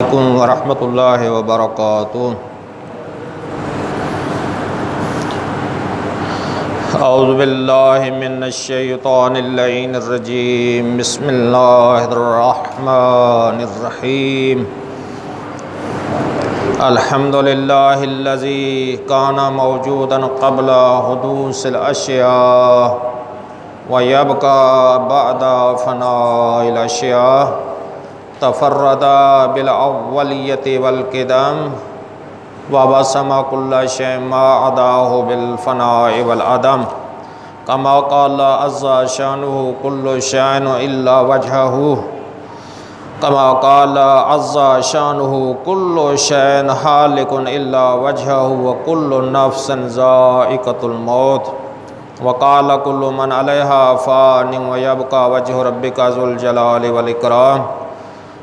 علیکم ورحمۃ اللہ وبرکاتہ۔ اعوذ باللہ من الشیطان اللعین الرجیم، بسم اللہ الرحمن الرحیم۔ الحمد للہ الذی کان موجودا قبل حدوث الاشیاء ویبقى بعد فناء الاشیاء، تفرد بالاولیت والقدم وبسم كل شيء ما عداه بالفناء والعدم، كما قال عز شانه كل شيء إلا وجهه، كما قال عز شانه كل شيء هالك إلا وجهه وكل نفس ذائقة الموت، وقال كل من عليها فان ويبقى وجه ربك ذو الجلال والإكرام،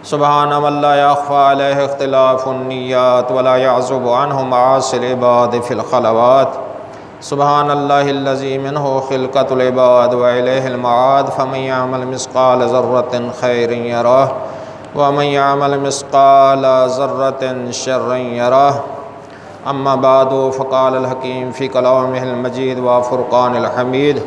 سبحان من لا يخفى عليه اختلاف النيات ولا يعزب عنه معاصي العباد في الخلوات، سبحان الله الذي منه خلقة العباد وإليه المعاد، فمن يعمل مثقال ذرة خير يره ومن يعمل مثقال ذرة شر يره، أما بعد، فقال الحكيم في كلامه المجيد وفرقان الحميد،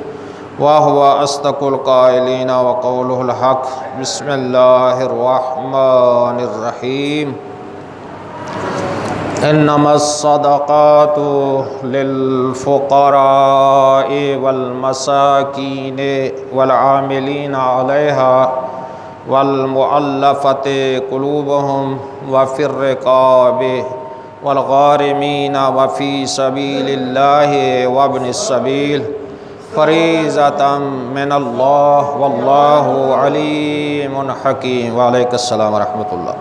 وهو أصدق القائلين وقوله الحق، بسم الله الرحمن الرحيم۔ إنما الصدقات للفقراء والمساكين والعاملين عليها والمؤلفة قلوبهم وفي الرقاب والغارمين وفي سبيل الله وابن السبيل، فریضۃ من اللہ واللہ علیم حکیم۔ وعلیکم السلام ورحمۃ اللہ۔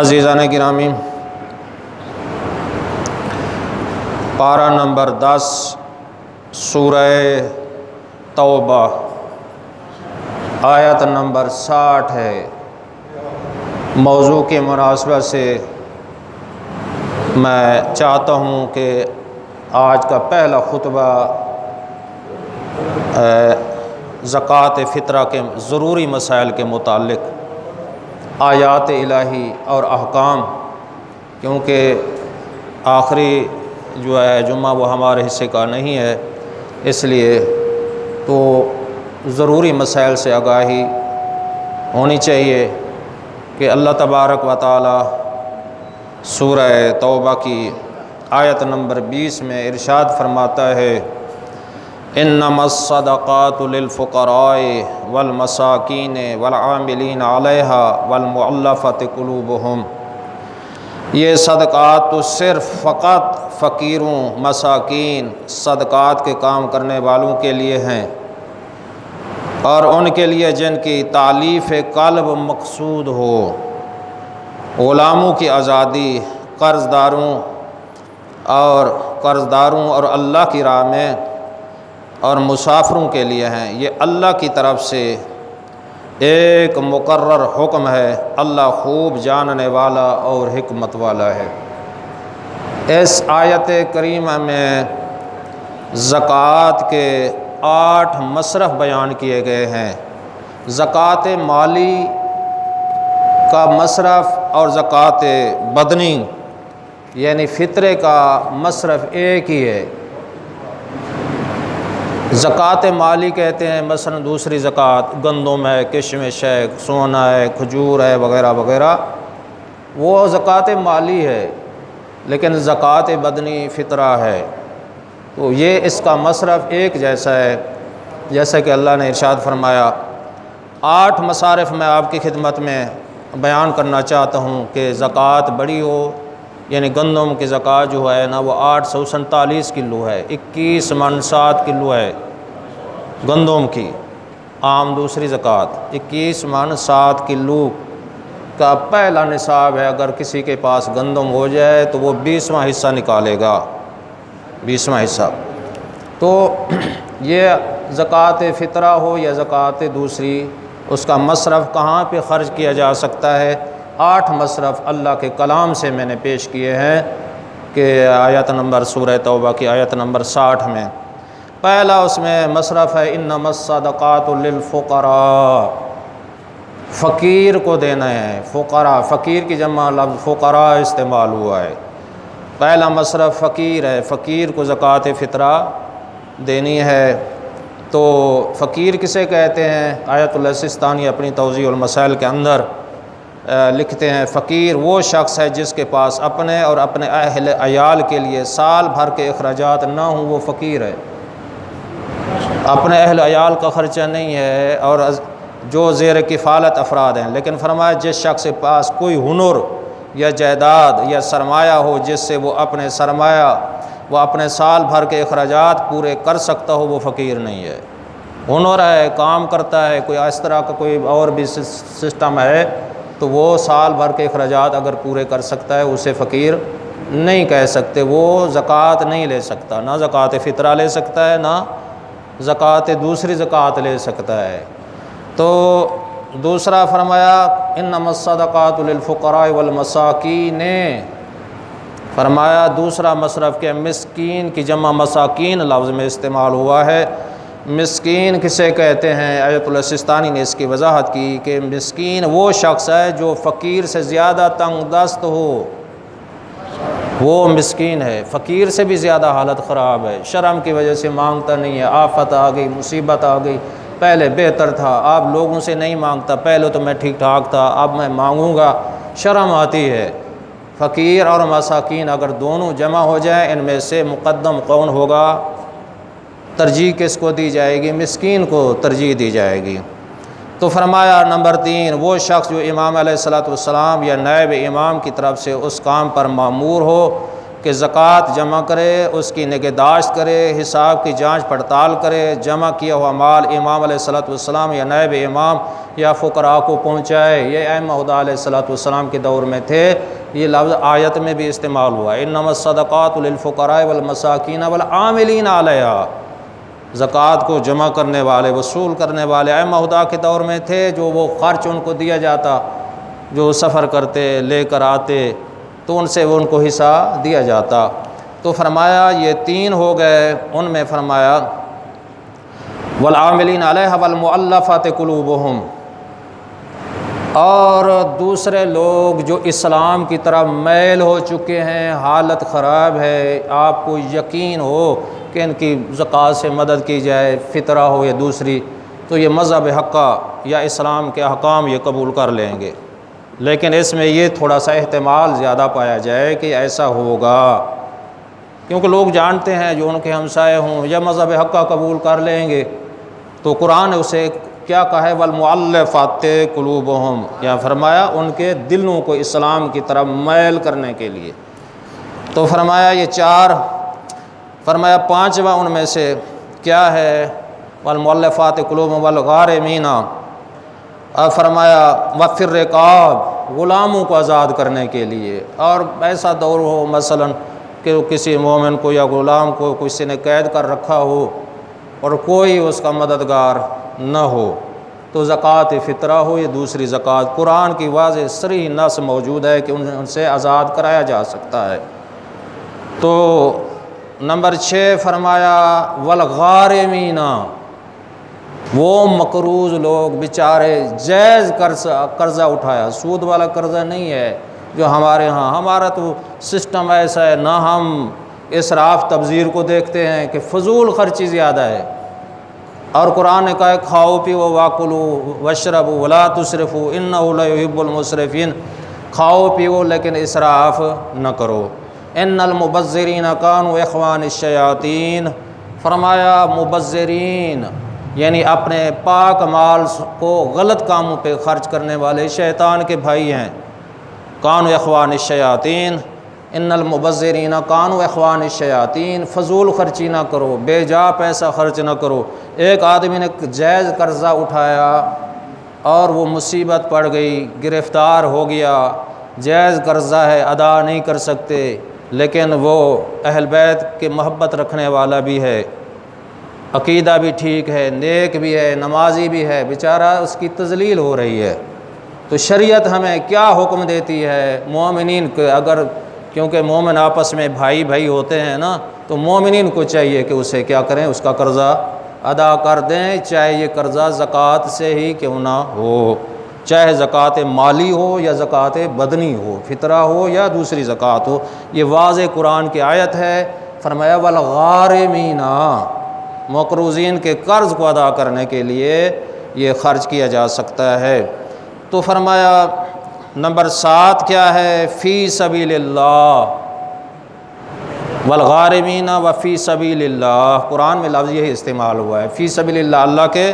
عزیزان گرامی، پارہ نمبر 10 سورہ توبہ، آیت نمبر 60 ہے۔ موضوع کے مناسبت سے میں چاہتا ہوں کہ آج کا پہلا خطبہ زکوٰۃ فطرہ کے ضروری مسائل کے متعلق آیات الہی اور احکام، کیونکہ آخری جو ہے جمعہ وہ ہمارے حصے کا نہیں ہے، اس لیے تو ضروری مسائل سے آگاہی ہونی چاہیے کہ اللہ تبارک و تعالی سورہ توبہ کی آیت نمبر 20 میں ارشاد فرماتا ہے، انما الصدقات للفقراء والمساکین والعاملین علیہا والمؤلفۃ قلوبہم، یہ صدقات تو صرف فقط فقیروں، مساکین، صدقات کے کام کرنے والوں کے لیے ہیں، اور ان کے لیے جن کی تالیف قلب مقصود ہو، غلاموں کی آزادی، قرضداروں اور اللہ کی راہ میں اور مسافروں کے لیے ہیں۔ یہ اللہ کی طرف سے ایک مقرر حکم ہے، اللہ خوب جاننے والا اور حکمت والا ہے۔ اس آیت کریمہ میں زکوٰۃ کے 8 مصرف بیان کیے گئے ہیں۔ زکوٰۃ مالی کا مصرف اور زکوٰۃ بدنی یعنی فطرے کا مصرف ایک ہی ہے۔ زکوٰۃ مالی کہتے ہیں مثلا دوسری زکوٰۃ گندم ہے، کشمش ہے، سونا ہے، کھجور ہے، وغیرہ وغیرہ، وہ زکوٰۃ مالی ہے، لیکن زکوٰۃ بدنی فطرہ ہے، تو یہ اس کا مصرف ایک جیسا ہے، جیسا کہ اللہ نے ارشاد فرمایا۔ 8 مصارف میں آپ کی خدمت میں بیان کرنا چاہتا ہوں کہ زکوٰۃ بڑی ہو، یعنی گندم کی زکوٰۃ جو ہے نا وہ 847 کلو ہے، 21 من 7 کلو ہے گندم کی عام دوسری زکوٰۃ، 21 من 7 کلو کا پہلا نصاب ہے۔ اگر کسی کے پاس گندم ہو جائے تو وہ 20واں حصہ نکالے گا، 20واں حصہ۔ تو یہ زکوٰۃ فطرہ ہو یا زکوٰۃ دوسری، اس کا مصرف کہاں پہ خرچ کیا جا سکتا ہے؟ 8 مصرف اللہ کے کلام سے میں نے پیش کیے ہیں کہ آیت نمبر سورہ توبہ کی آیت نمبر 60 میں پہلا اس میں مصرف ہے انما الصدقات للفقراء، فقیر کو دینا ہے، فقراء، فقیر کی جمع لفظ فقراء استعمال ہوا ہے۔ پہلا مصرف فقیر ہے، فقیر کو زکوٰۃ فطرہ دینی ہے۔ تو فقیر کسے کہتے ہیں؟ آیت اللہ سستانی اپنی توضیح المسائل کے اندر لکھتے ہیں فقیر وہ شخص ہے جس کے پاس اپنے اور اپنے اہل عیال کے لیے سال بھر کے اخراجات نہ ہوں، وہ فقیر ہے۔ اپنے اہل عیال کا خرچہ نہیں ہے اور جو زیر کفالت افراد ہیں، لیکن فرمایا جس شخص کے پاس کوئی ہنر یا جائیداد یا سرمایہ ہو جس سے وہ اپنے سال بھر کے اخراجات پورے کر سکتا ہو، وہ فقیر نہیں ہے۔ ہنر ہے، کام کرتا ہے، کوئی اس طرح کا کوئی اور بھی سسٹم ہے تو وہ سال بھر کے اخراجات اگر پورے کر سکتا ہے اسے فقیر نہیں کہہ سکتے، وہ زکوٰۃ نہیں لے سکتا، نہ زکوٰۃ فطرہ لے سکتا ہے، نہ زکوٰۃ دوسری زکوٰۃ لے سکتا ہے۔ تو دوسرا فرمایا انما الصدقات للفقراء والمساکین، فرمایا دوسرا مصرف کے مسکین کی جمع مساکین لفظ میں استعمال ہوا ہے۔ مسکین کسے کہتے ہیں؟ آیت اللہ سستانی نے اس کی وضاحت کی کہ مسکین وہ شخص ہے جو فقیر سے زیادہ تنگ دست ہو، وہ مسکین ہے۔ فقیر سے بھی زیادہ حالت خراب ہے، شرم کی وجہ سے مانگتا نہیں ہے، آفت آ گئی، مصیبت آ گئی، پہلے بہتر تھا، اب لوگوں سے نہیں مانگتا، پہلے تو میں ٹھیک ٹھاک تھا، اب میں مانگوں گا، شرم آتی ہے۔ فقیر اور مساکین اگر دونوں جمع ہو جائیں، ان میں سے مقدم کون ہوگا؟ ترجیح کس کو دی جائے گی؟ مسکین کو ترجیح دی جائے گی۔ تو فرمایا نمبر 3 وہ شخص جو امام علیہ الصلوۃ والسلام یا نائب امام کی طرف سے اس کام پر مامور ہو کہ زکوٰۃ جمع کرے، اس کی نگہداشت کرے، حساب کی جانچ پڑتال کرے، جمع کیا ہوا مال امام علیہ الصلوۃ والسلام یا نائب امام یا فقراء کو پہنچائے۔ یہ ائمہ خدا علیہ الصلوۃ والسلام کے دور میں تھے، یہ لفظ آیت میں بھی استعمال ہوا، انما الصدقات للفقراء والمساکین والعاملین علیہا۔ زکوٰۃ کو جمع کرنے والے، وصول کرنے والے ائمہ خدا کے دور میں تھے، جو وہ خرچ ان کو دیا جاتا، جو سفر کرتے لے کر آتے تو ان سے ان کو حصہ دیا جاتا۔ تو فرمایا یہ 3 ہو گئے، ان میں فرمایا والعاملین علیہا والمؤلفات قلوبہم، اور دوسرے لوگ جو اسلام کی طرف میل ہو چکے ہیں، حالت خراب ہے، آپ کو یقین ہو کہ ان کی زکوٰۃ سے مدد کی جائے، فطرہ ہو یا دوسری، تو یہ مذہب حقہ یا اسلام کے احکام یہ قبول کر لیں گے، لیکن اس میں یہ تھوڑا سا احتمال زیادہ پایا جائے کہ ایسا ہوگا، کیونکہ لوگ جانتے ہیں جو ان کے ہمسائے ہوں یا مذہب حقہ قبول کر لیں گے، تو قرآن نے اسے کیا کہا ہے؟ والمؤلفات قلوبہم، یا فرمایا ان کے دلوں کو اسلام کی طرف میل کرنے کے لیے۔ تو فرمایا یہ 4، فرمایا 5واں ان میں سے کیا ہے؟ والمؤلفات قلوبہم والغارمین، اور فرمایا وفی الرقاب، غلاموں کو آزاد کرنے کے لیے۔ اور ایسا دور ہو مثلا کہ کسی مومن کو یا غلام کو کسی نے قید کر رکھا ہو اور کوئی اس کا مددگار نہ ہو، تو زکوٰۃ فطرہ ہو یا دوسری زکوٰۃ، قرآن کی واضح صریح نص موجود ہے کہ ان سے آزاد کرایا جا سکتا ہے۔ تو نمبر 6 فرمایا والغارمین، وہ مقروض لوگ بیچارے، جائز قرضہ اٹھایا، سود والا قرضہ نہیں ہے جو ہمارے ہاں، ہمارا تو سسٹم ایسا ہے، نہ ہم اسراف تبذیر کو دیکھتے ہیں کہ فضول خرچی زیادہ ہے، اور قرآن نے کہا ہے کھاؤ پیو واکلوا واشربوا ولا تسرفوا انہ لا یحب المسرفین، کھاؤ پیو لیکن اسراف نہ کرو، ان المبذرین کانوا اخوان الشیاطین، فرمایا مبذرین یعنی اپنے پاک مال کو غلط کاموں پہ خرچ کرنے والے شیطان کے بھائی ہیں، کانوا اخوان الشیاطین، ان المبذرین کانوا اخوان الشیاطین، فضول خرچی نہ کرو، بے جا پیسہ خرچ نہ کرو۔ ایک آدمی نے جائز قرضہ اٹھایا اور وہ مصیبت پڑ گئی، گرفتار ہو گیا، جائز قرضہ ہے، ادا نہیں کر سکتے، لیکن وہ اہل بیت کے محبت رکھنے والا بھی ہے، عقیدہ بھی ٹھیک ہے، نیک بھی ہے، نمازی بھی ہے، بیچارہ اس کی تذلیل ہو رہی ہے۔ تو شریعت ہمیں کیا حکم دیتی ہے؟ مومنین کو، اگر کیونکہ مومن آپس میں بھائی بھائی ہوتے ہیں نا، تو مومنین کو چاہیے کہ اسے کیا کریں؟ اس کا قرضہ ادا کر دیں، چاہے یہ قرضہ زکوٰۃ سے ہی کیوں نہ ہو، چاہے زکوٰۃ مالی ہو یا زکوٰۃ بدنی ہو، فطرہ ہو یا دوسری زکوٰۃ ہو۔ یہ واضح قرآن کی آیت ہے۔ فرمایا والغارمین، مقروضین کے قرض کو ادا کرنے کے لیے یہ خرچ کیا جا سکتا ہے۔ تو فرمایا نمبر 7 کیا ہے؟ فی سبیل اللہ، والغارمین وفی سبیل اللہ، قرآن میں لفظ یہی استعمال ہوا ہے، فی سبیل اللہ، اللہ کے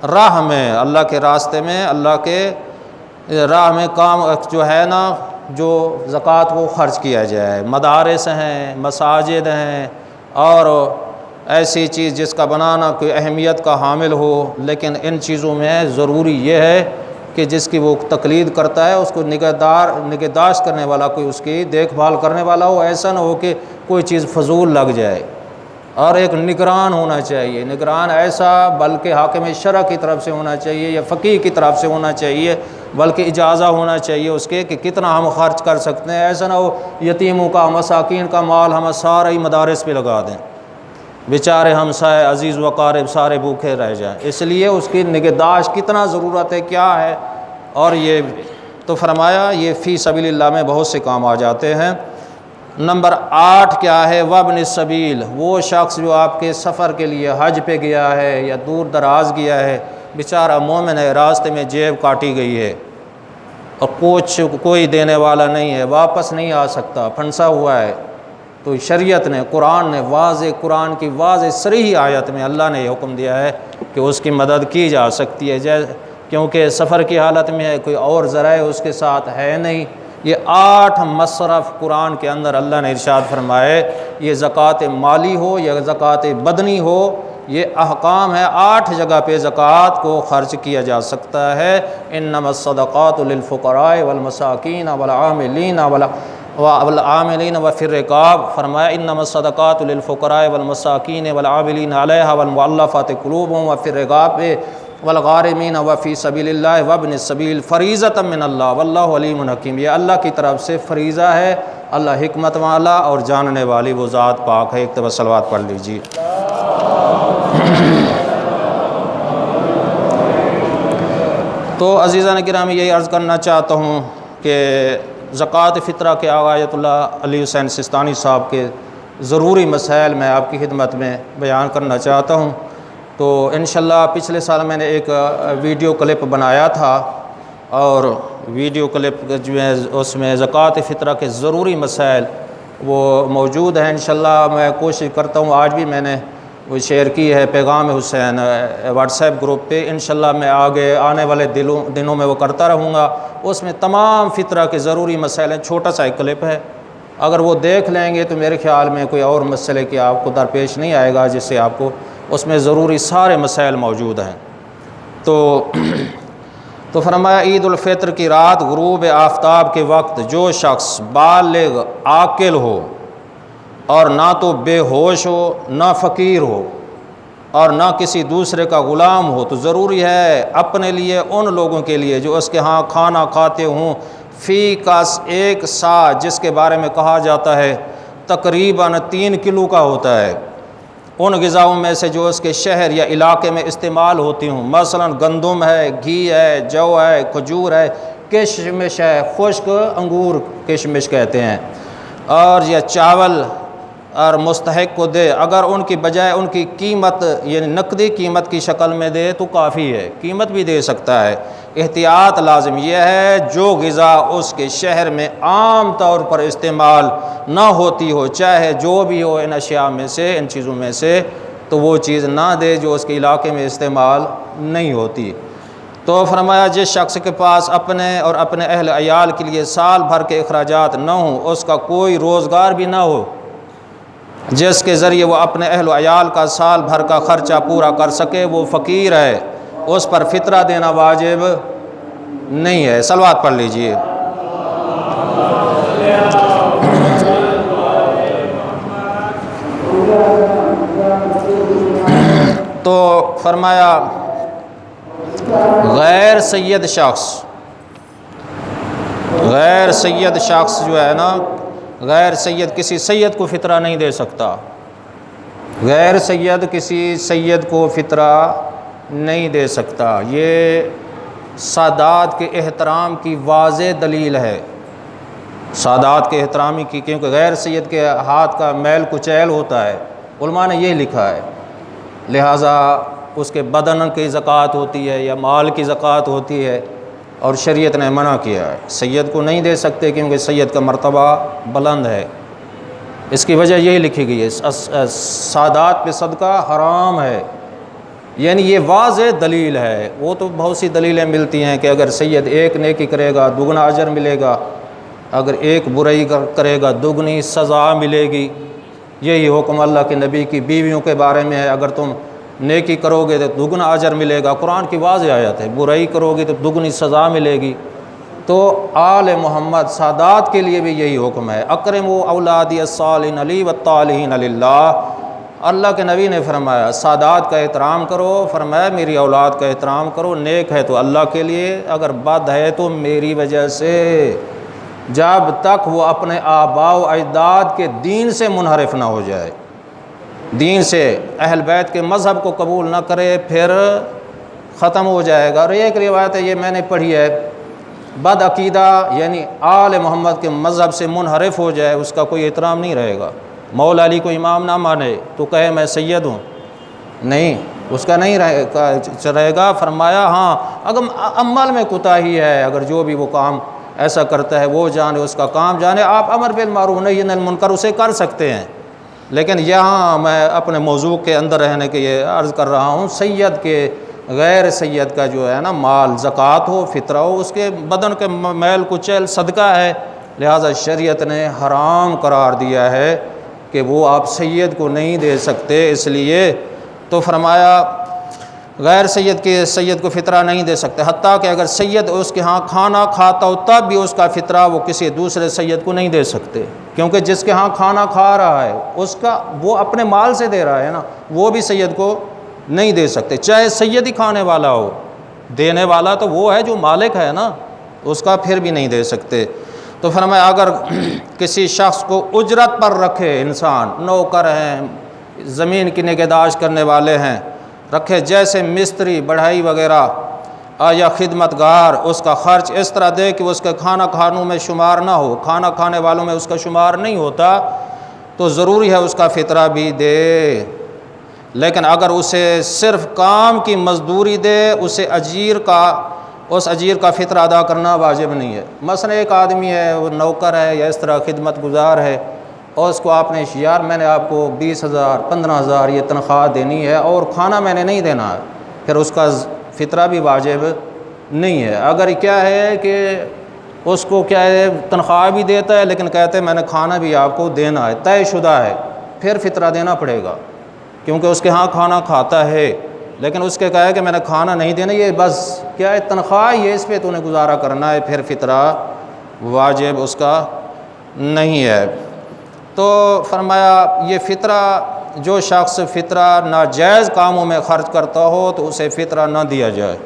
راہ میں، اللہ کے راستے میں، اللہ کے راہ میں کام جو ہے نا، جو زکوٰۃ کو خرچ کیا جائے۔ مدارس ہیں، مساجد ہیں، اور ایسی چیز جس کا بنانا کوئی اہمیت کا حامل ہو، لیکن ان چیزوں میں ضروری یہ ہے کہ جس کی وہ تقلید کرتا ہے اس کو نگہداشت کرنے والا، کوئی اس کی دیکھ بھال کرنے والا ہو۔ ایسا نہ ہو کہ کوئی چیز فضول لگ جائے، اور ایک نگران ہونا چاہیے۔ نگران ایسا بلکہ حاکم شرع کی طرف سے ہونا چاہیے یا فقیہ کی طرف سے ہونا چاہیے، بلکہ اجازہ ہونا چاہیے اس کے کہ کتنا ہم خرچ کر سکتے ہیں۔ ایسا نہ ہو یتیموں کا، مساکین کا مال ہم سارا ہی مدارس پہ لگا دیں، بیچارے ہمسائے عزیز و اقارب سارے بھوکے رہ جائیں۔ اس لیے اس کی نگہداشت کتنا ضرورت ہے، کیا ہے۔ اور یہ تو فرمایا یہ فی سبیل اللہ میں بہت سے کام آ جاتے ہیں۔ نمبر 8 کیا ہے؟ وابن السبیل، وہ شخص جو آپ کے سفر کے لیے حج پہ گیا ہے یا دور دراز گیا ہے، بیچارہ مومن ہے، راستے میں جیب کاٹی گئی ہے اور کوئی دینے والا نہیں ہے، واپس نہیں آ سکتا، پھنسا ہوا ہے، تو شریعت نے، قرآن نے قرآن کی واضح صریح آیت میں اللہ نے یہ حکم دیا ہے کہ اس کی مدد کی جا سکتی ہے، کیونکہ سفر کی حالت میں ہے، کوئی اور ذرائع اس کے ساتھ ہے نہیں۔ یہ 8 مصرف قرآن کے اندر اللہ نے ارشاد فرمائے، یہ زکوٰۃ مالی ہو یا زکوٰۃ بدنی ہو، یہ احکام ہے۔ 8 جگہ پہ زکوٰۃ کو خرچ کیا جا سکتا ہے۔ انما الصدقات للفقراء والمساکین والعاملین وفی الرقاب، فرمایا انما الصدقات للفقراء والمساکین والعاملین علیہا والمؤلفات قلوبہم وفی الرقاب والغارمین وفی سبیل اللہ وابن السبیل فریضۃ من اللہ واللہ علیم حکیم۔ یہ اللہ کی طرف سے فریضہ ہے، اللہ حکمت والا اور جاننے والی وہ ذات پاک ہے۔ ایک دفعہ صلوات پڑھ لیجیے۔ تو عزیزان گرامی، یہی عرض کرنا چاہتا ہوں کہ زکوٰۃ فطرہ کے آیت اللہ علی حسین سستانی صاحب کے ضروری مسائل میں آپ کی خدمت میں بیان کرنا چاہتا ہوں۔ تو انشاءاللہ پچھلے سال میں نے ایک ویڈیو کلپ بنایا تھا، اور ویڈیو کلپ جو ہے اس میں زکوٰۃ فطرہ کے ضروری مسائل وہ موجود ہیں۔ انشاءاللہ میں کوشش کرتا ہوں، آج بھی میں نے وہ شیئر کی ہے پیغام حسین واٹس ایپ گروپ پہ، انشاءاللہ میں آگے آنے والے دنوں میں وہ کرتا رہوں گا۔ اس میں تمام فطرہ کے ضروری مسائل ہیں، چھوٹا سا ایک کلپ ہے، اگر وہ دیکھ لیں گے تو میرے خیال میں کوئی اور مسئلے کی آپ کو درپیش نہیں آئے گا، جس سے آپ کو اس میں ضروری سارے مسائل موجود ہیں۔ تو فرمایا عید الفطر کی رات غروب آفتاب کے وقت جو شخص بالغ عاقل ہو اور نہ تو بے ہوش ہو، نہ فقیر ہو، اور نہ کسی دوسرے کا غلام ہو، تو ضروری ہے اپنے لیے، ان لوگوں کے لیے جو اس کے ہاں کھانا کھاتے ہوں، فی کس 1 سا، جس کے بارے میں کہا جاتا ہے تقریباً 3 کلو کا ہوتا ہے، ان غذاؤں میں سے جو اس کے شہر یا علاقے میں استعمال ہوتی ہوں، مثلا گندم ہے، گھی ہے، جو ہے، کھجور ہے، کشمش ہے، خشک انگور کشمش کہتے ہیں، اور یا چاول، اور مستحق کو دے، اگر ان کی بجائے ان کی قیمت یعنی نقدی قیمت کی شکل میں دے تو کافی ہے، قیمت بھی دے سکتا ہے۔ احتیاط لازم یہ ہے جو غذا اس کے شہر میں عام طور پر استعمال نہ ہوتی ہو، چاہے جو بھی ہو ان اشیاء میں سے، ان چیزوں میں سے، تو وہ چیز نہ دے جو اس کے علاقے میں استعمال نہیں ہوتی۔ تو فرمایا جس شخص کے پاس اپنے اور اپنے اہل عیال کے لیے سال بھر کے اخراجات نہ ہوں، اس کا کوئی روزگار بھی نہ ہو جس کے ذریعے وہ اپنے اہل و عیال کا سال بھر کا خرچہ پورا کر سکے، وہ فقیر ہے، اس پر فطرہ دینا واجب نہیں ہے۔ صلوات پڑھ لیجئے۔ تو فرمایا غیر سید شخص جو ہے نا، غیر سید کسی سید کو فطرہ نہیں دے سکتا، غیر سید کسی سید کو فطرہ نہیں دے سکتا۔ یہ سادات کے احترام کی واضح دلیل ہے، سادات کے احترام کی، کیونکہ غیر سید کے ہاتھ کا میل کچیل ہوتا ہے، علماء نے یہ لکھا ہے، لہٰذا اس کے بدن کی زکوٰۃ ہوتی ہے یا مال کی زکوٰۃ ہوتی ہے، اور شریعت نے منع کیا ہے، سید کو نہیں دے سکتے کیونکہ سید کا مرتبہ بلند ہے، اس کی وجہ یہی لکھی گئی ہے، سادات پہ صدقہ حرام ہے، یعنی یہ واضح دلیل ہے۔ وہ تو بہت سی دلیلیں ملتی ہیں کہ اگر سید ایک نیکی کرے گا دگنا اجر ملے گا، اگر ایک برائی کرے گا دگنی سزا ملے گی، یہی حکم اللہ کے نبی کی بیویوں کے بارے میں ہے، اگر تم نیکی کرو گے تو دگنا اجر ملے گا، قرآن کی واضح آیت ہے، برائی کرو گے تو دگنی سزا ملے گی۔ تو آل محمد سادات کے لیے بھی یہی حکم ہے، اکرموا اولادی الصالحین علی والطالحین للہ، اللہ کے نبی نے فرمایا سادات کا احترام کرو، فرمایا میری اولاد کا احترام کرو، نیک ہے تو اللہ کے لیے، اگر بد ہے تو میری وجہ سے، جب تک وہ اپنے آباء و اجداد کے دین سے منحرف نہ ہو جائے، دین سے اہل بیت کے مذہب کو قبول نہ کرے، پھر ختم ہو جائے گا۔ اور ایک روایت ہے، یہ میں نے پڑھی ہے، بد عقیدہ یعنی آل محمد کے مذہب سے منحرف ہو جائے، اس کا کوئی احترام نہیں رہے گا، مولا علی کو امام نہ مانے تو کہے میں سید ہوں، نہیں، اس کا نہیں رہے گا۔ فرمایا ہاں اگر عمل میں کوتاہی ہے، اگر جو بھی وہ کام ایسا کرتا ہے وہ جانے، اس کا کام جانے، آپ امر بالمعروف نہی عن المنکر اسے کر سکتے ہیں، لیکن یہاں میں اپنے موضوع کے اندر رہنے کے یہ عرض کر رہا ہوں، سید کے غیر سید کا جو ہے نا مال زکوٰۃ ہو فطرہ ہو، اس کے بدن کے میل کچیل صدقہ ہے، لہٰذا شریعت نے حرام قرار دیا ہے کہ وہ آپ سید کو نہیں دے سکتے، اس لیے تو فرمایا غیر سید کو فطرہ نہیں دے سکتے، حتیٰ کہ اگر سید اس کے ہاں کھانا کھاتا ہو تب بھی اس کا فطرہ وہ کسی دوسرے سید کو نہیں دے سکتے، کیونکہ جس کے ہاں کھانا کھا رہا ہے اس کا وہ اپنے مال سے دے رہا ہے نا، وہ بھی سید کو نہیں دے سکتے، چاہے سید ہی کھانے والا ہو، دینے والا تو وہ ہے جو مالک ہے نا، اس کا پھر بھی نہیں دے سکتے۔ تو فرمایا اگر کسی شخص کو اجرت پر رکھے انسان، نوکر ہیں، زمین کی نگہداشت کرنے والے ہیں، رکھے جیسے مستری بڑھائی وغیرہ یا خدمت گار، اس کا خرچ اس طرح دے کہ اس کے کھانا کھانوں میں شمار نہ ہو، کھانا کھانے والوں میں اس کا شمار نہیں ہوتا، تو ضروری ہے اس کا فطرہ بھی دے، لیکن اگر اسے صرف کام کی مزدوری دے، اسے اس اجیر کا فطرہ ادا کرنا واجب نہیں ہے۔ مثلا ایک آدمی ہے، وہ نوکر ہے یا اس طرح خدمت گزار ہے، اور اس کو آپ نے یار میں نے آپ کو 20,000 15,000 یہ تنخواہ دینی ہے اور کھانا میں نے نہیں دینا ہے، پھر اس کا فطرہ بھی واجب نہیں ہے۔ اگر کیا ہے کہ اس کو کیا ہے تنخواہ بھی دیتا ہے لیکن کہتے ہیں میں نے کھانا بھی آپ کو دینا ہے، طے شدہ ہے، پھر فطرہ دینا پڑے گا، کیونکہ اس کے ہاں کھانا کھاتا ہے، لیکن اس کے کہا ہے کہ میں نے کھانا نہیں دینا، یہ بس کیا ہے تنخواہ، یہ اس پہ تو نے گزارا کرنا ہے، پھر فطرہ واجب اس کا نہیں ہے۔ تو فرمایا یہ فطرہ، جو شخص فطرہ ناجائز کاموں میں خرچ کرتا ہو تو اسے فطرہ نہ دیا جائے۔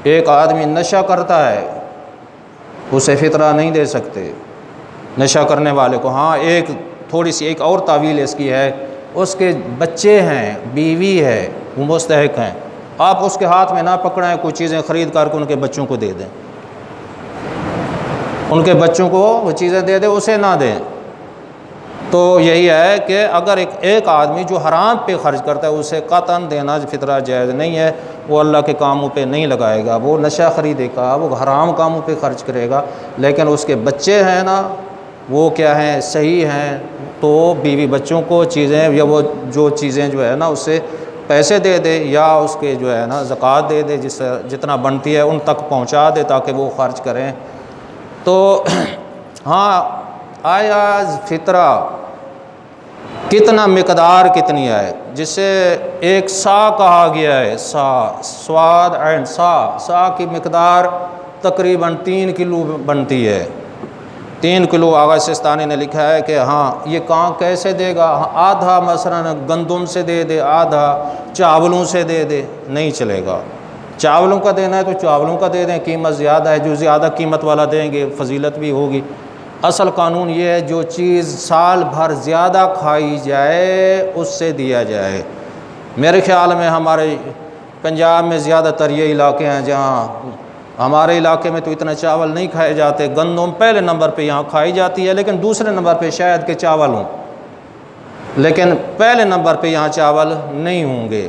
ایک آدمی نشہ کرتا ہے، اسے فطرہ نہیں دے سکتے نشہ کرنے والے کو۔ ہاں ایک تھوڑی سی ایک اور تعویل اس کی ہے، اس کے بچے ہیں، بیوی ہے، وہ مستحق ہیں، آپ اس کے ہاتھ میں نہ پکڑائیں، کوئی چیزیں خرید کر کے ان کے بچوں کو دے دیں، ان کے بچوں کو وہ چیزیں دے دیں، اسے نہ دیں۔ تو یہی ہے کہ اگر ایک آدمی جو حرام پہ خرچ کرتا ہے اسے قطعاً دینا فطرہ جائز نہیں ہے، وہ اللہ کے کاموں پہ نہیں لگائے گا، وہ نشہ خریدے گا، وہ حرام کاموں پہ خرچ کرے گا، لیکن اس کے بچے ہیں نا وہ کیا ہیں صحیح ہیں، تو بیوی بچوں کو چیزیں یا وہ جو چیزیں جو ہے نا اس سے پیسے دے دے یا اس کے جو ہے نا زکوٰۃ دے دے، جس سے جتنا بنتی ہے ان تک پہنچا دے تاکہ وہ خرچ کریں۔ تو ہاں آیا فطرہ کتنا مقدار کتنی ہے، جسے ایک سا کہا گیا ہے، سا سواد عین سا کی مقدار تقریباً 3 کلو بنتی ہے، 3 کلو۔ آغا سستانی نے لکھا ہے کہ ہاں یہ کہاں کیسے دے گا، آدھا مثلا گندم سے دے دے، آدھا چاولوں سے دے دے، نہیں چلے گا، چاولوں کا دینا ہے تو چاولوں کا دے دیں، قیمت زیادہ ہے، جو زیادہ قیمت والا دیں گے فضیلت بھی ہوگی۔ اصل قانون یہ ہے جو چیز سال بھر زیادہ کھائی جائے اس سے دیا جائے۔ میرے خیال میں ہمارے پنجاب میں زیادہ تر یہ علاقے ہیں جہاں ہمارے علاقے میں تو اتنا چاول نہیں کھائے جاتے، گندم پہلے نمبر پہ یہاں کھائی جاتی ہے، لیکن دوسرے نمبر پہ شاید کہ چاول ہوں، لیکن پہلے نمبر پہ یہاں چاول نہیں ہوں گے۔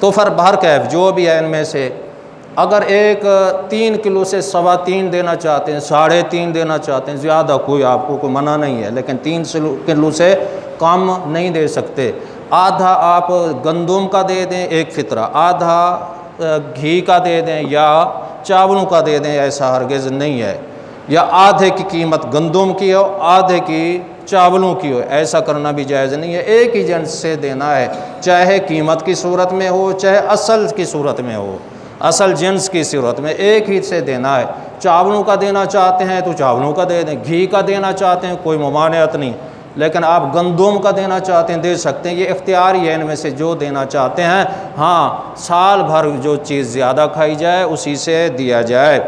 تو بہر کیف جو بھی ہے ان میں سے اگر ایک 3 کلو سے 3.25 دینا چاہتے ہیں، 3.5 دینا چاہتے ہیں، زیادہ کوئی آپ کو کوئی منع نہیں ہے، لیکن 3 کلو سے کم نہیں دے سکتے۔ آدھا آپ گندم کا دے دیں ایک فطرہ، آدھا گھی کا دے دیں یا چاولوں کا دے دیں، ایسا ہرگز نہیں ہے۔ یا آدھے کی قیمت گندم کی ہو، آدھے کی چاولوں کی ہو، ایسا کرنا بھی جائز نہیں ہے۔ ایک ہی جنس سے دینا ہے، چاہے قیمت کی صورت میں ہو چاہے اصل کی صورت میں ہو، اصل جنس کی صورت میں ایک ہی سے دینا ہے۔ چاولوں کا دینا چاہتے ہیں تو چاولوں کا دے دیں، گھی کا دینا چاہتے ہیں کوئی ممانعت نہیں، لیکن آپ گندم کا دینا چاہتے ہیں دے سکتے ہیں، یہ اختیاری ہے ان میں سے جو دینا چاہتے ہیں۔ ہاں سال بھر جو چیز زیادہ کھائی جائے اسی سے دیا جائے۔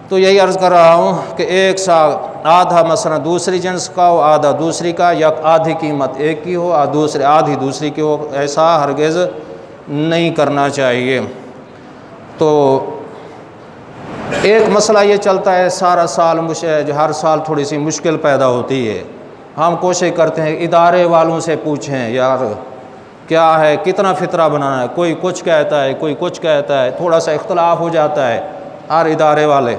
تو یہی عرض کر رہا ہوں کہ ایک سال آدھا مثلا دوسری جنس کا ہو، آدھا دوسری کا، یا آدھی قیمت ایک کی ہو آدھی دوسری کی ہو، ایسا ہرگز نہیں کرنا چاہیے۔ تو ایک مسئلہ یہ چلتا ہے سارا سال جو ہر سال تھوڑی سی مشکل پیدا ہوتی ہے، ہم کوشش کرتے ہیں ادارے والوں سے پوچھیں یار کیا ہے، کتنا فطرہ بنانا ہے، کوئی کچھ کہتا ہے کوئی کچھ کہتا ہے، تھوڑا سا اختلاف ہو جاتا ہے ہر ادارے والے۔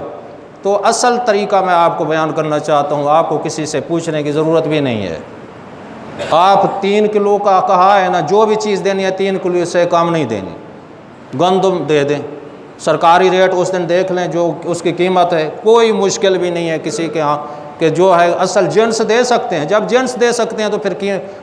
تو اصل طریقہ میں آپ کو بیان کرنا چاہتا ہوں، آپ کو کسی سے پوچھنے کی ضرورت بھی نہیں ہے۔ آپ 3 کلو کا کہا ہے نا، جو بھی چیز دینی ہے 3 کلو سے کم نہیں دینی، گندم دے دیں، سرکاری ریٹ اس دن دیکھ لیں جو اس کی قیمت ہے، کوئی مشکل بھی نہیں ہے کسی کے ہاں کہ جو ہے اصل جنس دے سکتے ہیں۔ جب جنس دے سکتے ہیں تو پھر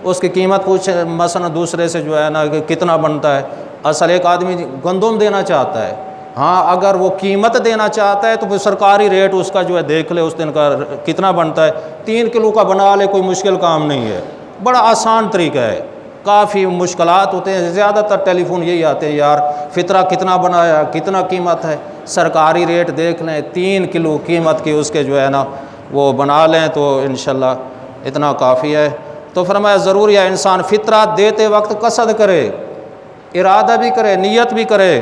اس کی قیمت پوچھیں، مثلا دوسرے سے جو ہے نا کہ کتنا بنتا ہے۔ اصل ایک آدمی گندم دینا چاہتا ہے، ہاں اگر وہ قیمت دینا چاہتا ہے تو پھر سرکاری ریٹ اس کا جو ہے دیکھ لے اس دن کا کتنا بنتا ہے، 3 کلو کا بنا لے، کوئی مشکل کام نہیں ہے، بڑا آسان طریقہ ہے۔ کافی مشکلات ہوتے ہیں، زیادہ تر ٹیلی فون یہی آتے ہیں یار فطرہ کتنا بنایا، کتنا قیمت ہے، سرکاری ریٹ دیکھ لیں، 3 کلو قیمت کی اس کے جو ہے نا وہ بنا لیں تو انشاءاللہ اتنا کافی ہے۔ تو فرمایا ضروری ہے انسان فطرہ دیتے وقت قصد کرے، ارادہ بھی کرے، نیت بھی کرے،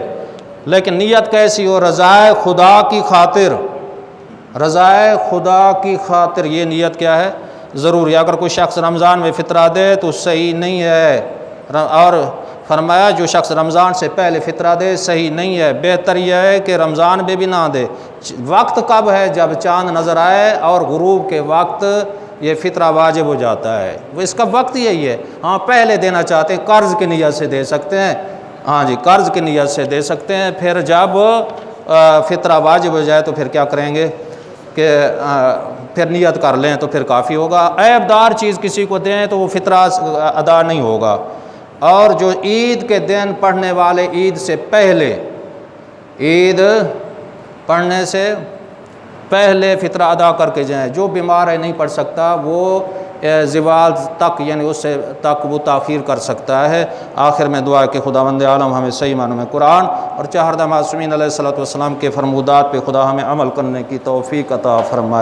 لیکن نیت کیسی ہو؟ رضائے خدا کی خاطر، رضائے خدا کی خاطر، یہ نیت کیا ہے؟ ضروری ہے۔ اگر کوئی شخص رمضان میں فطرہ دے تو صحیح نہیں ہے، اور فرمایا جو شخص رمضان سے پہلے فطرہ دے صحیح نہیں ہے، بہتر یہ ہے کہ رمضان میں بھی نہ دے۔ وقت کب ہے؟ جب چاند نظر آئے اور غروب کے وقت یہ فطرہ واجب ہو جاتا ہے، وہ اس کا وقت یہی ہے۔ ہاں پہلے دینا چاہتے ہیں قرض کی نیت سے دے سکتے ہیں، ہاں جی قرض کی نیت سے دے سکتے ہیں، پھر جب فطرہ واجب ہو جائے تو پھر کیا کریں گے کہ پھر نیت کر لیں تو پھر کافی ہوگا۔ عیب دار چیز کسی کو دیں تو وہ فطرہ ادا نہیں ہوگا۔ اور جو عید کے دن پڑھنے والے عید سے پہلے، عید پڑھنے سے پہلے فطرہ ادا کر کے جائیں، جو بیمار ہے نہیں پڑھ سکتا وہ زوال تک یعنی اس سے تک وہ تاخیر کر سکتا ہے۔ آخر میں دعا کہ خداوند عالم ہمیں صحیح معنوں میں قرآن اور چہردہ معصومین علیہ الصلوۃ والسلام کے فرمودات پہ خدا ہمیں عمل کرنے کی توفیق عطا فرمائے۔